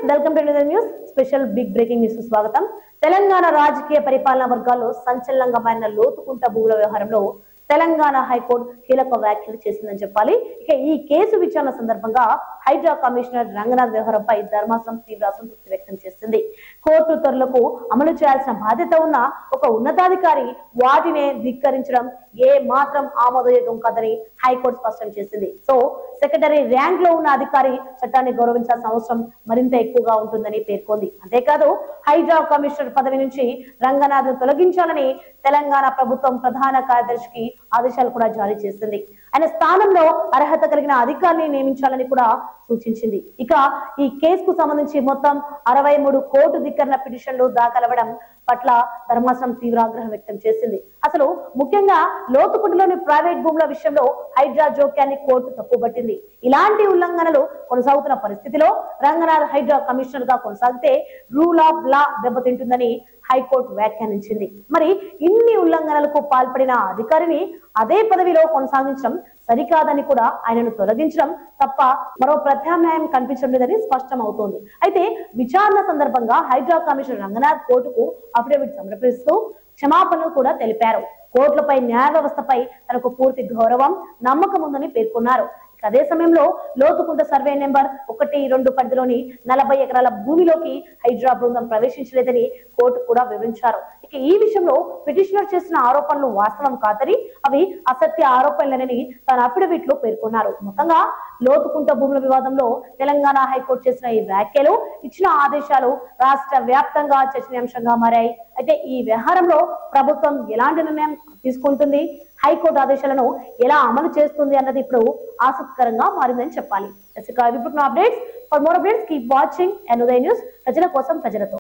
Welcome to news special big breaking news స్వాగతం. తెలంగాణ రాజకీయ పరిపాలనా వర్గాల్లో సంచలనంగా మారిన లోతుకుంట భూముల వ్యవహారంలో తెలంగాణ హైకోర్టు కీలక వ్యాఖ్యలు చేసిందని చెప్పాలి. ఇక ఈ కేసు విచారణ సందర్భంగా హైడ్రా కమిషనర్ రంగనాథ్ వ్యవహారంపై ధర్మాసనం తీవ్ర అసంతృప్తి వ్యక్తం చేసింది. కోర్టు ఉత్తర్వులకు అమలు చేయాల్సిన బాధ్యత ఉన్న ఒక ఉన్నతాధికారి వాటినే ధిక్కరించడం ఏ మాత్రం ఆమోదయోగం కాదని హైకోర్టు స్పష్టం చేసింది. సో సెక్రటరీ ర్యాంక్ లో ఉన్న అధికారి చట్టాన్ని గౌరవించాల్సిన అవసరం మరింత ఎక్కువగా ఉంటుందని పేర్కొంది. అంతేకాదు హైడ్రా కమిషనర్ పదవి నుంచి రంగనాథ్ తొలగించాలని తెలంగాణ ప్రభుత్వం ప్రధాన కార్యదర్శికి ఆదేశాలు కూడా జారీ చేసింది. ఆయన స్థానంలో అర్హత కలిగిన అధికారిని నియమించాలని కూడా సూచించింది. ఇక ఈ కేసుకు సంబంధించి మొత్తం 63 కోర్టు ధిక్కరణ పిటిషన్లు దాఖలవడం పట్ల ధర్మాసనం తీవ్ర ఆగ్రహం వ్యక్తం చేసింది. అసలు ముఖ్యంగా లోతుకుంటలోని ప్రైవేట్ భూముల విషయంలో హైడ్రా జోక్యాన్ని కోర్టు తప్పుపట్టింది. ఇలాంటి ఉల్లంఘనలు కొనసాగుతున్న పరిస్థితిలో రంగనాథ్ హైడ్రా కమిషనర్ గా కొనసాగితే రూల్ ఆఫ్ లా దెబ్బతింటుందని హైకోర్టు వ్యాఖ్యానించింది. మరి ఇన్ని ఉల్లంఘనలకు పాల్పడిన అధికారిని అదే పదవిలో కొనసాగించడం సరికాదని కూడా ఆయనను తొలగించడం తప్ప మరో ప్రత్యామ్నాయం కనిపించడం లేదని స్పష్టం అవుతోంది. అయితే విచారణ సందర్భంగా హైడ్రా కమిషనర్ రంగనాథ్ కోర్టుకు అఫిడవిట్ సమర్పిస్తూ క్షమాపణలు కూడా తెలిపారు. కోర్టులపై న్యాయ వ్యవస్థపై తనకు పూర్తి గౌరవం, నమ్మకం ఉందని పేర్కొన్నారు. అదే సమయంలో లోతుకుంట సర్వే నెంబర్ 1-2 పరిధిలోని 40 ఎకరాల భూమిలోకి హైడ్రా బృందం ప్రవేశించలేదని కోర్టు కూడా వివరించారు. ఇక ఈ విషయంలో పిటిషనర్ చేసిన ఆరోపణలు వాస్తవం కాదని, అవి అసత్య ఆరోపణలేనని తన అఫిడవిట్ లో పేర్కొన్నారు. మొత్తంగా లోతుకుంట భూముల వివాదంలో తెలంగాణ హైకోర్టు చేసిన ఈ వ్యాఖ్యలు, ఇచ్చిన ఆదేశాలు రాష్ట్ర వ్యాప్తంగా చర్చనీయాంశంగా మారాయి. అయితే ఈ వ్యవహారంలో ప్రభుత్వం ఎలాంటి నిర్ణయం తీసుకుంటుంది, హైకోర్టు ఆదేశాలను ఎలా అమలు చేస్తుంది అన్నది ఇప్పుడు ఆసక్తికరంగా మారిందని చెప్పాలి. Updates for more updates keep watching ఎన్ఉదయ న్యూస్. ప్రజల కోసం ప్రజలతో.